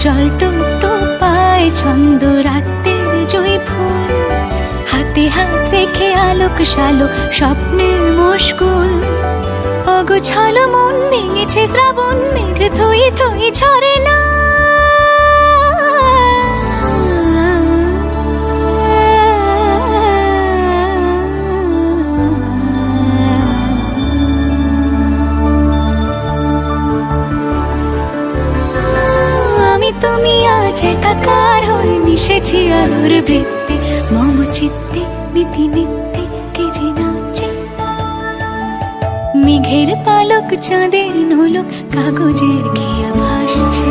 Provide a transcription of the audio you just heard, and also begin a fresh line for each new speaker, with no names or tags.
জল টুকটো পায় ছন্দ রাতের জয় ফুল, হাতে হাত রেখে আলোক শালোক স্বপ্নে মশগুল। অগোছালো মন ভেঙেছে শ্রাবণ মেঘ থই থই ঝরে না। আমি তুমি আজ একাকার হয়ে মিশেছি আলোর বৃত্তে, মম চিত্তে নীতি নিত্যে কে যে নাচে। মেঘের পালক চাঁদের নোলক কাগজের খেয়া ভাসছে।